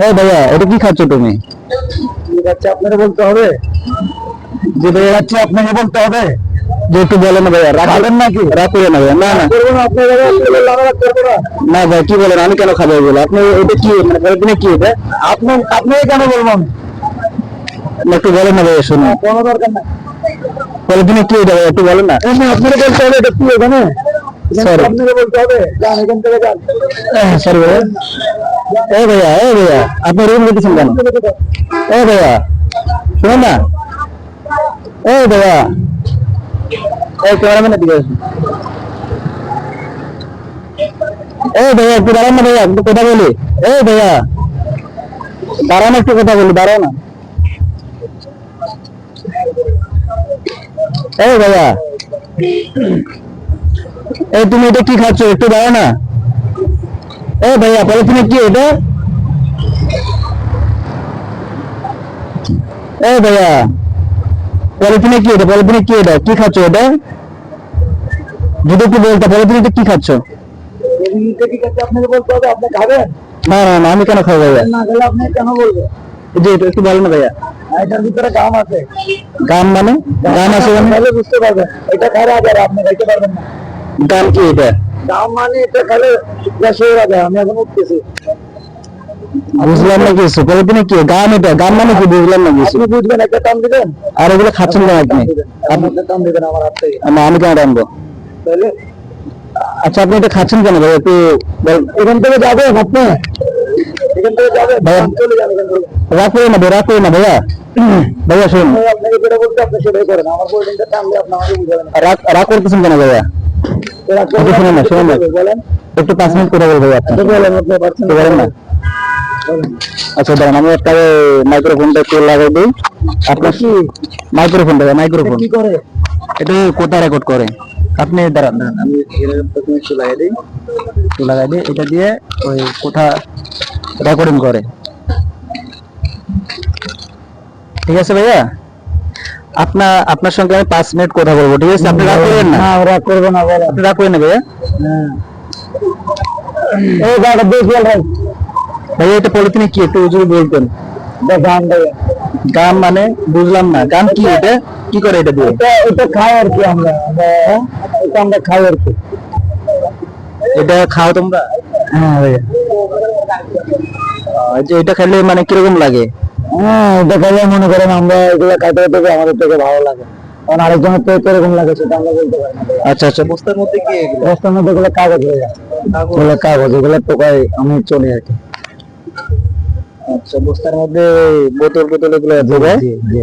এই ভাইয়া এটা কি খাচ্ছ তুমি? ঠিক আছে, আপনাকে বলতে হবে যে ভাইয়া আচ্ছা আপনাকে বলতে হবে যে একটু বলেন না ভাইয়া, রাগ খাবেন নাকি? রাগ করে না ভাইয়া, না না করবো না আপনার জায়গায় করবো না। না ভাই, কি বলেন, আমি কেন খাবো এগুলো? আপনি এটা কি মানে পলিথিনে কি এটা? আপনাকে কেন বলবো আমি? না, একটু বলেন না ভাইয়া, শুনুন। কোনো দরকার নাই। পলিথিনে কি এটা ভাইয়া, একটু বলেন না। আপনাকে বলতে হবে এটা কি এখানে? Sorry. আপনাকে বলতে হবে, যান এখান থেকে যান। সরি ভাইয়া। এই ভাইয়া আপনি রুম দিতেছেন কেন? এই ভাইয়া শুনুন না, এই ভাইয়া, এই ক্যামেরাম্যানের দিকে আসুন। এই ভাইয়া একটু দাঁড়ান না ভাইয়া, একটু কথা বলি। এই ভাইয়া দাঁড়ান, একটু কথা বলি, দাঁড়াও না। এই ভাইয়া, এই তুমি এটা কি খাচ্ছ, একটু দাঁড়াও না। এই ভাইয়া পলিথিনে কি এটা? এই ভাইয়া পলিথিনে কি এটা, পলিথিনে কি এটা, কি খাচ্ছ এটা? যদি একটু বলতে, পলিথিনে কি খাচ্ছ? ঠিক আছে, আপনাকে বলতে হবে, আপনি খাবেন না না না, আমি কেন খাবো ভাইয়া? না খেলে আপনি কেন বলবেন? জি এটা একটু বলেন না ভাইয়া। এটার ভিতরে গাম আছে। গাম মানে? গাম আছে মানে? তাহলে বুঝতে পারবেন এটা খারাপ, আর আপনি খাইতে পারবেন না। গাম কি এটা? গাম মানে এটা খেলে গ্যাস হয়ে যাবে। আমি এখন উঠতেছি। বুঝলাম না কিছু, পলিথিনে কি গাম? এটা গাম মানে কি বুঝলাম না কিছু। আপনি বুঝবেন, একটা টান দিবেন। আর এগুলো খাচ্ছেন কেন আপনি? আপনি একটা টান দিবেন আমার হাত থেকে। আমি কেন রাখবো? তাহলে আচ্ছা আপনি এটা খাচ্ছেন কেন ভাইয়া, একটু এখান থেকে যাবেন আপনি, এখান থেকে যাবেন, ভাইয়া চলে যাবেন এখান থেকে। রাগ করে না ভাইয়া, রাগ করে না ভাইয়া। ভাইয়া শুনুন, আমি আপনাকে যেটা বলতে আপনি সেটাই করেন। আমার পোল্ডিংটা টানলে আপনি আমাকে বুঝাবেন না। রাগ করতেছেন কেন ভাইয়া? এরা একটু শুনুন না, শুনুন না, বলেন, একটু 5 মিনিট করে বলবো ভাইয়া, তো বলেন আপনি পারছেন একটু বলেন না। বলেন। আচ্ছা দাঁড়ান, আমি একটা মাইক্রোফোনটা একটু লাগাই দিই। আপনার কি মাইক্রোফোনটা? মাইক্রোফোন কি করে? এটা কোথায় রেকর্ড করে? আপনি দাঁড়ান দাঁড়ান, আমি প্রথমে একটু লাগাই দিই, একটু লাগাই দিই, এটা দিয়ে ওই কোথা রেকর্ডিং করে। ঠিক আছে ভাইয়া, আপনার সঙ্গে আমি 5 মিনিট কথা বলবো, ঠিক আছে? আপনি রাগ করবেন না? না রাগ করবো না, বলেন। আপনি রাগ করেন না ভাইয়া? এই গাড়ি দিয়ে ভাই, ভাইয়া এটা পলিথিনে কি, একটু যদি বলতেন। গান দেবে। গাম মানে বুঝলাম না, গাম কি এটা, কি করে এটা দিয়ে? এটা খাই আর কি, এটা আমরা খাই আর কি। এটা খাও তোমরা? হ্যাঁ ভাইয়া। যে এটা খেলে মানে কিরকম লাগে? হ্যাঁ এটা খাইলে মনে করেন আমরা এগুলো খাইতে খাইতে আমাদের থেকে ভালো লাগে। কারণ আরেকজনের তো এরকম লাগে সেটা আমরা বলতে পারি না। আচ্ছা আচ্ছা, বস্তার মধ্যে কি এগুলো? রাস্তার মধ্যে এগুলো কাগজ হয়ে যায়, এগুলো কাগজ, এগুলো টোকাই আমি চলি আর কি। আচ্ছা, বস্তার মধ্যে বোতল বোতল এগুলো দেবে? জি জি,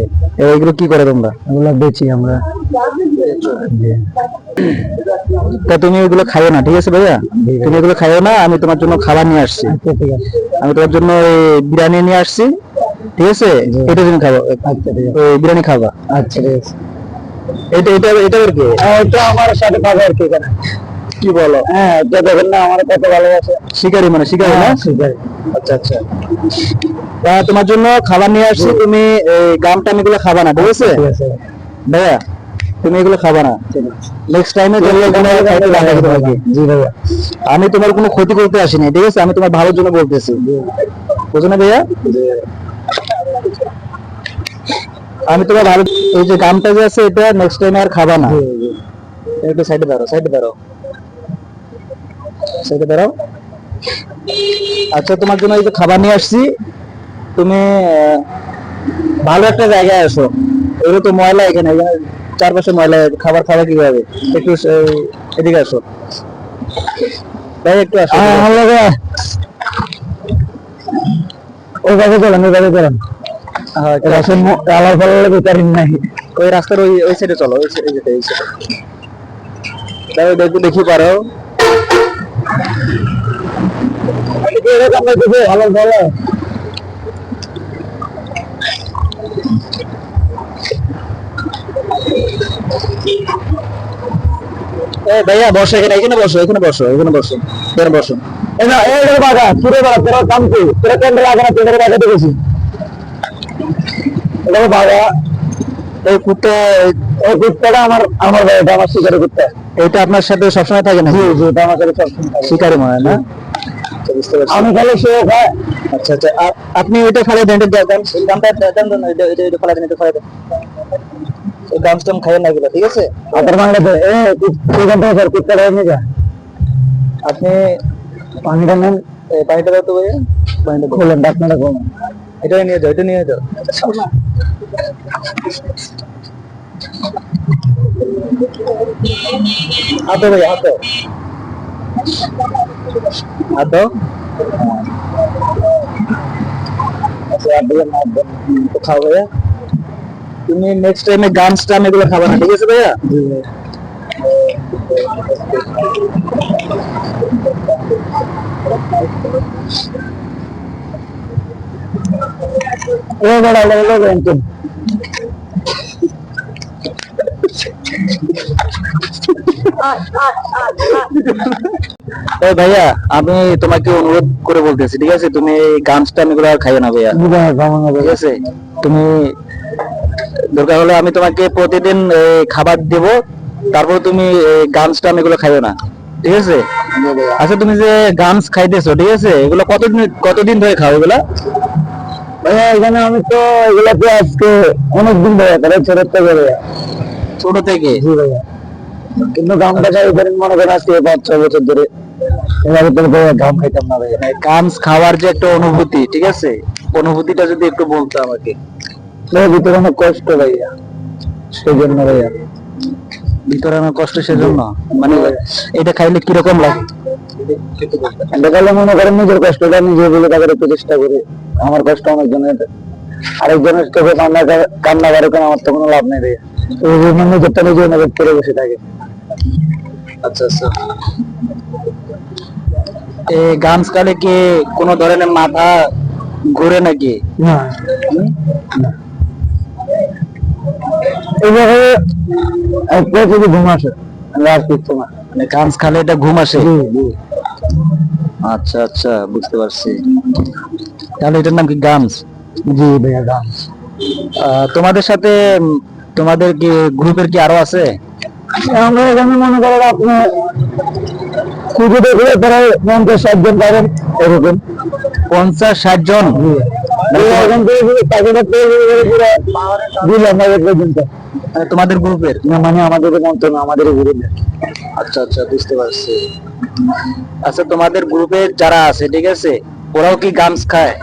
এইগুলো কি করে তোমরা? এগুলো বেচি আমরা। জি। তা তুমি এগুলো খাইও না, ঠিক আছে ভাইয়া? তুমি এগুলো খাইও না, আমি তোমার জন্য খাবার নিয়ে আসছি। আচ্ছা ঠিক আছে। আমি তোমার জন্য বিরিয়ানি নিয়ে আসছি, ঠিক আছে? এটা তুমি খাবো, আচ্ছা ঠিক আছে। ওই বিরিয়ানি খাবা। আচ্ছা ঠিক আছে। এটা এটা এটা আর কি? এটা আমার সাথে খাবে আর কি এখানে। কি বলো? হ্যাঁ এটা দেখেন না আমার কত ভালোবাসে। শিকারি মানে, শিকারি না? শিকারি। আচ্ছা আচ্ছা, তা তোমার জন্য খাবার নিয়ে আসছি, তুমি গাম টাম এগুলো খাবা না, ঠিক আছে ঠিক আছে ভাইয়া? তুমি এগুলো খাবা না, নেক্সট টাইমে জি ভাইয়া। আমি তোমার কোনো ক্ষতি করতে আসিনি, ঠিক আছে? আমি তোমার ভালোর জন্য বলতেছি, বুঝো না ভাইয়া? আমি তোমার ভালো, এই যে গামটা যে আছে এটা নেক্সট টাইমে আর খাবা না। একটু সাইডে দাঁড়াও, সাইডে দাঁড়াও, সাইডে দাঁড়াও। আচ্ছা তোমার জন্য এই যে খাবার নিয়ে আসছি, তুমি ভালো একটা জায়গায় আসো। এগুলো তো ময়লা, এখানে চারপাশে ময়লা, খাবার খাওয়া কিভাবে? একটু এদিকে আসো ভাই, একটু আসো। ওইভাবে চলেন, ওইভাবে চলেন। আলার ফালার ভিতরে নাই। ওই রাস্তার ওই সাইডে চলো, ওই সাইডে যেতে, এই সাইডে দেখো, দেখি পারো। আলার ফালা ভাইয়া বসো, এখানে এখানে বসো, এখানে বসো, এখানে বসো, এখানে বসো। বাগা চুরে বাড়া, তোরা কাম কি তোরা কেন্দ্রে লাগে না, কেন্দ্রে বাগা দেখেছি। এটা বাগা, এই কুত্তা, এই কুত্তাটা আমার আমার ভাই, এটা আমার শিকারি কুত্তা। এটা আপনার সাথে সবসময় থাকে না? জি জি, এটা আমার সাথে সবসময় থাকে। শিকারি মনে হয় না? আচ্ছা, বুঝতে পারছি। আমি খালি সে খায়। আচ্ছা আচ্ছা, আপনি ওইটা ফেলে দেন, গামটা দেন দেন, এটা ফেলে দেন, এটা ফেলে দেন। এই গাম টাম খাইয়েন না এগুলো, ঠিক আছে? আপনার বাংলাতে সেখান থেকে স্যার কুত্তা নিয়ে যা আপনি পানিটা নেন, পানিটা দাও তো ভাইয়া, পানিটা দাও। খোলেন ঢাকনাটা খোলেন। এটা নিয়ে যাও, এটা নিয়ে যাও। হাতো ভাইয়া, হাতো হাতো। আচ্ছা, আপনি মাপ দেন তো, খাও ভাইয়া। তুমি নেক্সট টাইমে গানস টাম এগুলো খাবে না, ঠিক আছে ভাইয়া? এবার আলাদা ব্যাংকের এই ভাইয়া, আমি তোমাকে অনুরোধ করে বলতেছি, ঠিক আছে? তুমি গানস টাম এগুলো আর খাইও না ভাইয়া, ঠিক আছে? তুমি দরকার হলে আমি তোমাকে প্রতিদিন খাবার দেব, তারপর তুমি গানস টাম এগুলো খাইও না, ঠিক আছে? আচ্ছা, তুমি যে গানস খাইতেছো, ঠিক আছে, এগুলো কতদিন ধরে খাও এগুলা? ভাইয়া এখানে আমি তো এগুলাতে আজকে অনেকদিন ভাইয়া তাহলে ছোট থেকে ভাইয়া। ছোট থেকে? জি ভাইয়া, কিন্তু গামটা খাই ধরেন মনে করেন আজকে 5-6 বছর ধরে, এভাবে তো ভাইয়া গাম খাইতাম না ভাইয়া। গানস খাওয়ার যে একটা অনুভূতি, ঠিক আছে, অনুভূতিটা যদি একটু বলতো আমাকে। এর ভিতরে অনেক কষ্ট ভাইয়া, সেই জন্য ভাইয়া। ভিতরে আমার কষ্ট, সেজন্য মানে এটা খাইলে কিরকম লাগে? দেখালে মনে করেন নিজের কষ্টটা নিজে বলে তাদের একটু চেষ্টা করি, আমার কষ্ট অনেকজনের, আরেকজনের চোখে কান্না করে কেন, আমার তো কোনো লাভ নেই ভাইয়া। তো ওই জন্য নিজেরটা নিজে অনুভব করে বসে থাকে। আচ্ছা আচ্ছা, এই গানস খালে কি কোনো ধরনের মাথা ঘুরে নাকি? না এইভাবে একটা যদি ঘুম আসে, আর কিছু না। মানে গানস খালে এটা ঘুম আসে? জি জি আচ্ছা আচ্ছা, বুঝতে পারছি। তাহলে এটার নাম কি গানস? জি ভাইয়া গান। তোমাদের সাথে তোমাদের কি গ্রুপের কি আরো আছে? আমরা এখানে মনে করেন আপনি খুঁজে দেখলে প্রায় 50-60 জন পাবেন এরকম। 50-60 জন? এখান থেকে যদি টাকাটা পেয়ে গেলে পুরো দিলাম না পর্যন্ত। তোমাদের গ্রুপের? না মানে আমাদের মন্ত্র না, আমাদের গ্রুপে। আচ্ছা আচ্ছা, বুঝতে পারছি। আচ্ছা, তোমাদের গ্রুপের যারা আছে, ঠিক আছে, ওরাও কি গানস খায়?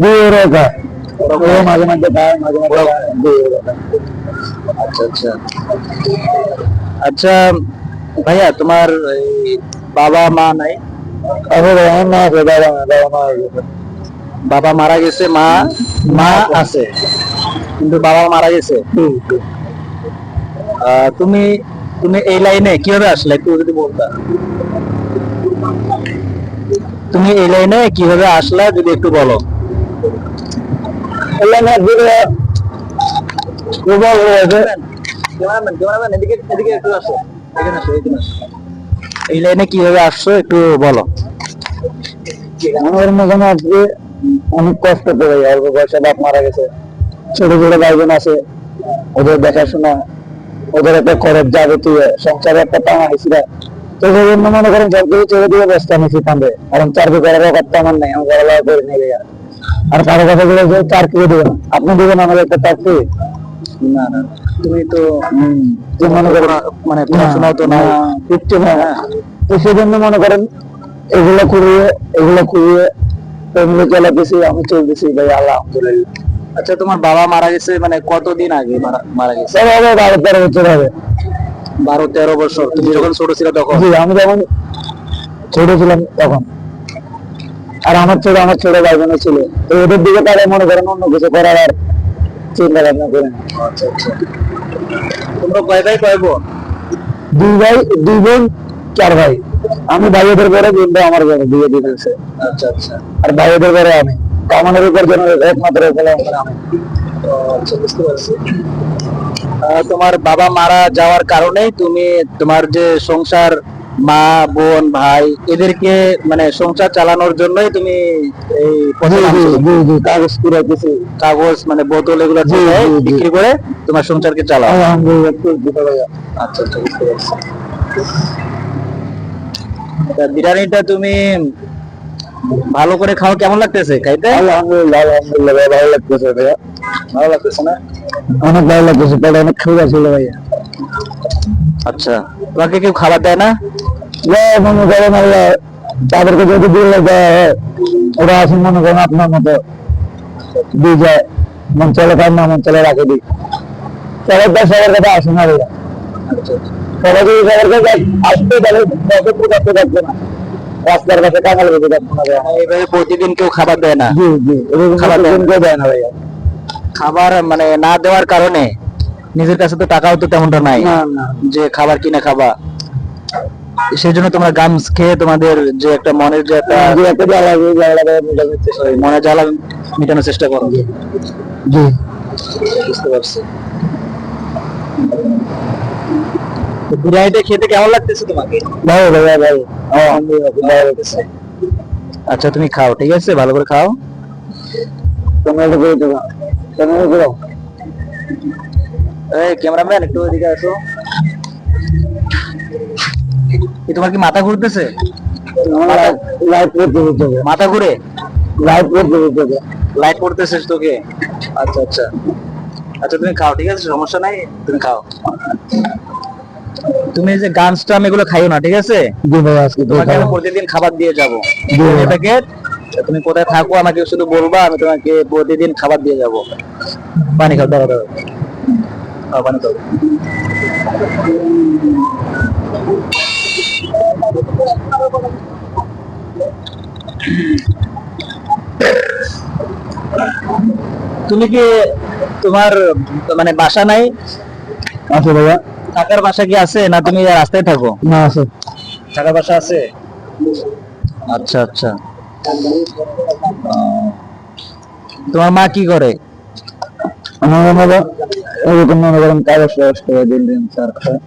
জি ওরা খায়, ওরা মাঝে মাঝে খায়, মাঝে মাঝে খায়। জি ওরা খায়। আচ্ছা আচ্ছা আচ্ছা, ভাইয়া তোমার এই বাবা মা নাই? তারপরে আমার মা আছে, বাবা মা আছে। বাবা মারা গেছে, মা মা আছে, কিন্তু বাবা মারা গেছে। তুমি তুমি এই লাইনে কিভাবে আসলে, একটু যদি বলতা? তুমি এই লাইনে কিভাবে আসলা, যদি একটু বলো। এদিকে একটু আসো, এখানে আসো, এখানে আসো। এই লাইনে কিভাবে আসছো একটু বলো। আমার মনে আজকে অনেক কষ্ট করে, অল্প বয়সে বাপ মারা গেছে, ছোট ছোট ভাই বোন আছে, ওদের দেখাশোনা, ওদের একটা খরচ যাবতীয় সংসারে একটা টানা হয়েছিল। তো সেই জন্য মনে করেন সব কিছু ছেড়ে দিয়ে ব্যস্ত নিয়েছি কান্দে, কারণ চাকরি করার ব্যাপারটা আমার নেই, আমি পড়ালেখা করে নিয়ে গেলাম। আর কারো কাছে গেলে যে চাকরি দেবেন, আপনি দেবেন আমাদের একটা চাকরি? না না, তুমি তো যে মনে করেন মানে পড়াশোনা তো না, কিচ্ছু না। তো সেই জন্য মনে করেন এগুলো করিয়ে ফ্যামিলি চালাতেছি, আমি চলতেছি ভাই আলহামদুলিল্লাহ। আচ্ছা, তোমার বাবা মারা গেছে মানে কতদিন আগে মারা গেছে? সব হবে 12-13 বছর হবে। 12-13 বছর? তুমি যখন ছোট ছিল তখন? জি আমি যখন ছোট ছিলাম তখন। আর আমার ছোট ভাই বোন ছিল, তো ওদের দিকে তারা মনে করেন অন্য কিছু করার আর চিন্তা ভাবনা করেন। আচ্ছা আচ্ছা, তোমরা কয় ভাই কয় বোন? 2 ভাই 2 বোন 4 ভাই। আমি ভাইদের পরে বোনটা আমার ঘরে বিয়ে দিয়ে দিয়েছে। আচ্ছা আচ্ছা, আর ভাইদের পরে আমি, কামানের উপর যেন একমাত্র ছেলে আমি। আচ্ছা, বুঝতে পারছি। তোমার বাবা মারা যাওয়ার কারণে তুমি তোমার যে সংসার, মা বোন ভাই, এদেরকে মানে সংসার চালানোর জন্যই তুমি এই পথে নামছো? কাগজ কুড়াইতেছি, কাগজ মানে বোতল এগুলো বিক্রি করে তোমার সংসারকে চালাও? আলহামদুলিল্লাহ। আচ্ছা আচ্ছা, বুঝতে পারছি। বিরিয়ানিটা তুমি ভালো করে খাও, কেমন লাগতেছে খাইতে? আলহামদুলিল্লাহ আলহামদুলিল্লাহ ভাইয়া, ভালো লাগতেছে ভাইয়া, ভালো লাগতেছে না? অনেক ভালো লাগতেছে, পেটে অনেক ক্ষুধা ছিল ভাইয়া। আচ্ছা, তোমাকে কেউ খাবার দেয় না? মনে করেন আল্লাহ তাদেরকে যদি দিয়ে দেওয়া হয়, ওরা আছে মনে করেন আপনার মতো দিয়ে যায়, মন চলে তার না মন চলে রাখে দিই। সবার কাছে সবার কথা আসে না ভাইয়া, সবাই যদি সবার কাছে আসতে তাহলে থাকবে না, রাস্তার কাছে কাঙাল বেঁধে থাকবে না ভাইয়া। এইভাবে প্রতিদিন কেউ খাবার দেয় না? জি জি, এরকম খাবার দেয় কেউ দেয় না ভাইয়া। খাবার মানে না দেওয়ার কারণে নিজের কাছে তো টাকাও তো তেমনটা নাই না না, যে খাবার কিনে খাবা, সেই জন্য তোমরা গামস খেয়ে তোমাদের যে একটা মনের যে একটা যে একটা জ্বালা যে জ্বালাটা মেটানোর চেষ্টা করি। মনে জ্বালা মেটানোর চেষ্টা করো। জি বুঝতে পারছি। তো বিরিয়ানিটা খেতে কেমন লাগতেছে তোমাকে? ভালো ভাইয়া, ভালো আলহামদুলিল্লাহ, খুব ভালো লাগতেছে। আচ্ছা তুমি খাও, ঠিক আছে, ভালো করে খাও। তোমরা একটু করে দেবো, তোমরা একটু করো। এই ক্যামেরাম্যান একটু এদিকে আসো। এই তোমার কি মাথা ঘুরতেছে? লাইট করতে দিতে হবে, মাথা ঘুরে লাইট করতে দিতে হবে। লাইট পড়তেছে তোকে? আচ্ছা আচ্ছা আচ্ছা, তুমি খাও, ঠিক আছে, সমস্যা নাই, তুমি খাও। তুমি এই যে গানস টাম এগুলো খাইও না, ঠিক আছে? জি ভাই, আজকে তো তোমাকে আমি খাবো। প্রতিদিন খাবার দিয়ে যাবো জি ভাই। প্যাকেট। তুমি কোথায় থাকো আমাকে শুধু বলবা, আমি তোমাকে প্রতিদিন খাবার দিয়ে যাবো। পানি খাও, দাঁড়াও দাঁড়াও, খাও পানি খাও। তুমি কি তোমার মানে বাসা নাই? আছে ভাইয়া, থাকার বাসা কি আছে, না তুমি রাস্তায় থাকো? না আছে। থাকার বাসা আছে? আচ্ছা আচ্ছা। তোমার মা কি করে? আমার মনে এরকম মনে করেন কাগজ টাগজ করে দিন দিন স্যার খায়।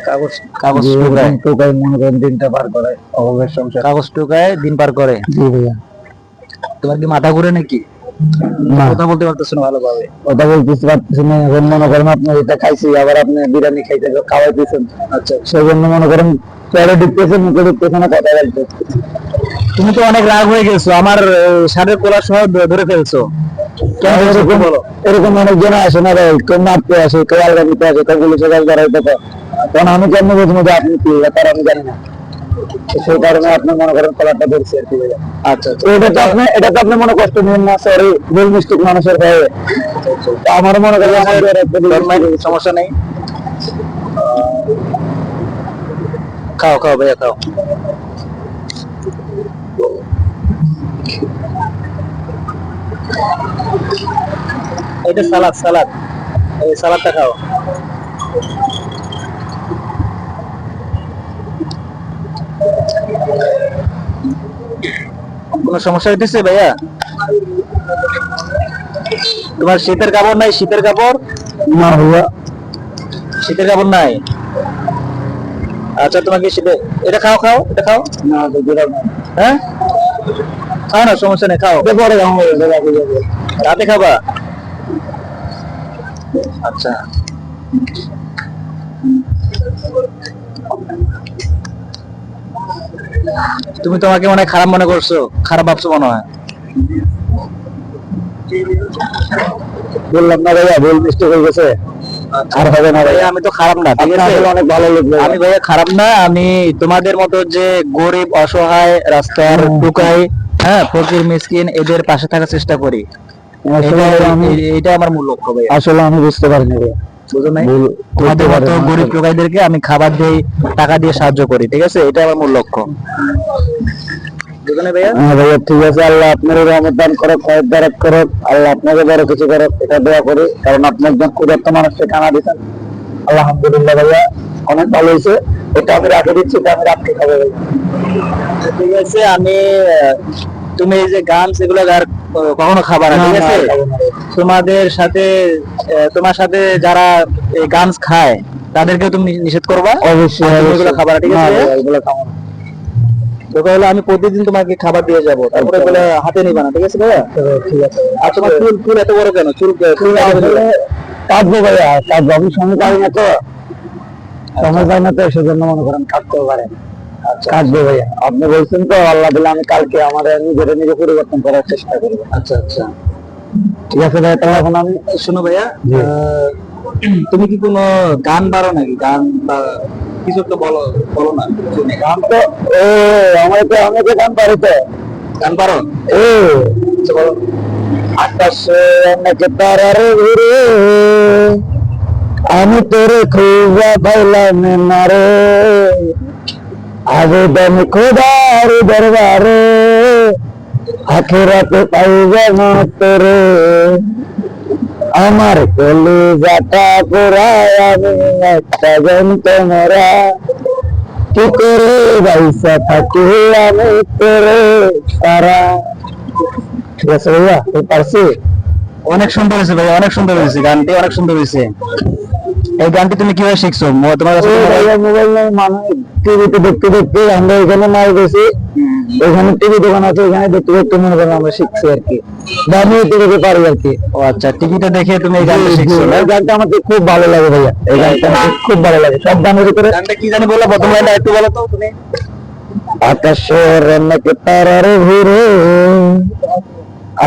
কাগজ কাগজ জি, টুকায়? এরকম টোকাই মনে করেন দিনটা পার করে, অভাবের সংসার। কাগজ টুকায় দিন পার করে? জি ভাইয়া। তোমার কি মাথা ঘুরে নাকি? না, কথা বলতে পারতেছো না ভালোভাবে? কথা বলতেছি পারতেছি না, এখন মনে করেন আপনি এটা খাইছি, আবার আপনি বিরিয়ানি খাইতে খাওয়াইতেছেন, আচ্ছা, সেই জন্য মনে করেন পেটে ঢুকতেছে, মুখে ঢুকতেছে না, কথা বলতে। তুমি তো অনেক রাগ হয়ে গেছো, আমার শার্টের কলার সহ ধরে ফেলছো। কেন হয়েছে একটু এরকম বলো। এরকম অনেকজন আসে না ভাই, কেউ মারতে আসে, কেউ আলগা দিতে আসে, কেউ পুলিশের কাছে দাঁড়াইতে পারে। কারণ আমি কেন বুঝবো যে আপনি কি ব্যাপার, আমি জানি না। তো সেই কারণে আপনি মনে করেন কলারটা ধরছি আর কি ভাইয়া। আচ্ছা আচ্ছা, তো এটা তো আপনি মনে কষ্ট নিন না, সরি, ভুল মিস্টেক মানুষের হয়ে। তো আমারও মনে করেন আমাদের একটা ভুল তোর mistake। সমস্যা নেই, খাও খাও ভাইয়া খাও। এটা সালাদ, সালাদ, এই সালাদটা খাও। কোনো সমস্যা হইতেছে ভাইয়া? তোমার শীতের কাপড় নাই? শীতের কাপড়? না ভাইয়া, শীতের কাপড় নাই? আচ্ছা তোমাকে শীতে এটা খাও, খাও এটা খাও। না তো যেটা না, হ্যাঁ খাও না, সমস্যা নেই, খাও। এটা পরে খাবো ভাইয়া, এটা রাখি যাবে। রাতে খাবা? আচ্ছা, তুমি তোমাকে মনে হয় খারাপ মনে করছো, খারাপ ভাবছো মনে হয়। বললাম না ভাইয়া, ভুল মিস্টেক হয়ে গেছে, আর হবে না ভাইয়া। ভাইয়া আমি তো খারাপ না, ঠিক আপনি আছে? আসলে অনেক ভালো লোক ভাইয়া। আমি ভাইয়া খারাপ না, আমি তোমাদের মতো যে গরিব অসহায় রাস্তার টুকাই, হ্যাঁ, ফকির মিসকিন, এদের পাশে থাকার চেষ্টা করি। আসলে এটা আমার মূল লক্ষ্য ভাইয়া। আসলে আমি বুঝতে পারিনি ভাইয়া, বুঝো নাই? ভুল তোমাদের করতে মতো পারি না। গরিব টুকাইদেরকে আমি খাবার দিই, টাকা দিয়ে সাহায্য করি, ঠিক আছে? এটা আমার মূল লক্ষ্য। বুঝো নাই ভাইয়া? হ্যাঁ ভাইয়া, ঠিক আছে, আল্লাহ আপনার রহমত দান করো, খয়ের দারাত করো, আল্লাহ আপনাকে বড় কিছু করো, এটা দোয়া করি। কারণ আপনি একজন ক্ষুধার্ত মানুষকে খানা দিচ্ছেন, আলহামদুলিল্লাহ ভাইয়া, অনেক ভালো হয়েছে। এটা আমি রাখে দিচ্ছি, এটা আমি রাখতে খাবো ভাইয়া। ঠিক আছে, আমি তুমি এই যে গান সেগুলো আর কখনো খাবার না, না, ঠিক না, আছে? খাবো না ভাইয়া। তোমাদের সাথে তোমার সাথে যারা এই গান খায় তাদেরকে তুমি নিষেধ করবা। অবশ্যই, আর তুমি এগুলো অবশ্যই। খাবা না, ঠিক না আছে? ভাইয়া, এগুলো খাবো না। তোকে হলো আমি প্রতিদিন তোমাকে খাবার দিয়ে যাবো, তারপরে বলে হাতে নিবা না, ঠিক আছে ভাইয়া? ঠিক আছে। আর তোমার চুল চুল এত বড় কেন? চুল চুল এত বড় কেন? কাটবো ভাইয়া, কাটবো, আমি সময় পাই না তো, সময় পাই না তো, সেজন্য মনে করেন কাটতেও পারেন। কাটবে ভাইয়া, আপনি বলছেন তো, আল্লাহ দিলে আমি কালকে আমার নিজে পরিবর্তন করার চেষ্টা করবো। আচ্ছা আচ্ছা, ঠিক আছে ভাইয়া, তাহলে এখন আমি শোনো ভাইয়া, জি। তুমি কি কোনো গান পারো নাকি? গান বা কিছু একটা বলো, বলো না। গান তো আমি তো গান পারি তো। গান পারো? ও আচ্ছা, বলো। আকাশে অনেক তারার ঘুরে, আমি তোরে খুঁজা পাইলাম না রে, আবেদন খোদার দরবারে, আখেরাতে পাইবে না তোরে, আমার কলিজাটা পোড়ায় আমি একটা যন্ত্রণা, কি করে বাইসা থাকি আমি তোরে সারা। ঠিক আছে ভাইয়া, তুই পারছি? অনেক সুন্দর হয়েছে ভাই, অনেক সুন্দর হয়েছে, গানটি অনেক সুন্দর হয়েছে। এই গানটি তুমি কিভাবে শিখছো? তোমার কাছে মোবাইল নেই, মানে টিভিতে দেখতে দেখতে আমরা এখানে মাল গেছি, ওখানে টিভি দোকান আছে, ওখানে দেখতে দেখতে মনে করেন আমরা শিখছি আর কি, বা আমি দেখতে পারি আর কি। ও আচ্ছা, টিভিটা দেখে তুমি এই গানটা শিখছো না? এই গানটা আমাকে খুব ভালো লাগে ভাইয়া, এই গানটা আমাকে খুব ভালো লাগে সব গানের ভিতরে। গানটা কি জানি বলো, প্রথম লাইনটা একটু বলো তো তুমি। আকাশের অনেক তারার ঘুরে,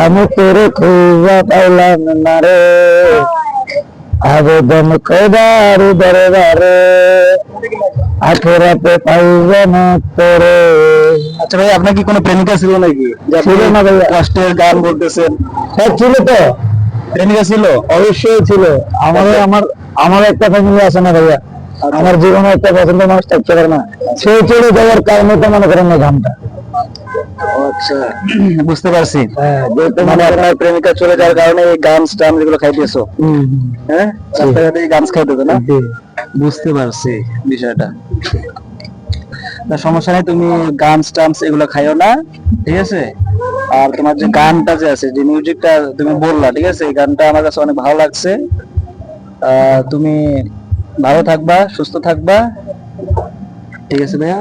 আমি তোরে খুঁজা পাইলাম না রে, আবেদন খোদার দরবারে, আখেরাতে পাইবে না তোরে। আচ্ছা ভাই, আপনার কি কোনো প্রেমিকা ছিল নাকি? যে আপনি ছিল না ভাইয়া। কষ্টের গান বলতেছেন। হ্যাঁ ছিল তো, প্রেমিকা ছিল? অবশ্যই ছিল। আমার একটা ফ্যামিলি আছে না ভাইয়া, আমার জীবনে একটা পছন্দের মানুষ থাকতে পারে না, সেই চলে যাওয়ার কারণে তো মনে করেন না গানটা। আচ্ছা, বুঝতে পারছি। হ্যাঁ, যেহেতু মানে আপনার প্রেমিকা চলে যাওয়ার কারণে এই গান স্টাম যেগুলো খাইতেছো, হ্যাঁ, রাস্তাঘাটে গান খাইতেছো না? জি। বুঝতে পারছি বিষয়টা। না, সমস্যা নেই, তুমি গান স্টাম্পস এগুলো খাইও না, ঠিক আছে? আর তোমার যে গানটা যে আছে, যে মিউজিকটা তুমি বললা, ঠিক আছে, এই গানটা আমার কাছে অনেক ভালো লাগছে। তুমি ভালো থাকবা, সুস্থ থাকবা, ঠিক আছে ভাইয়া।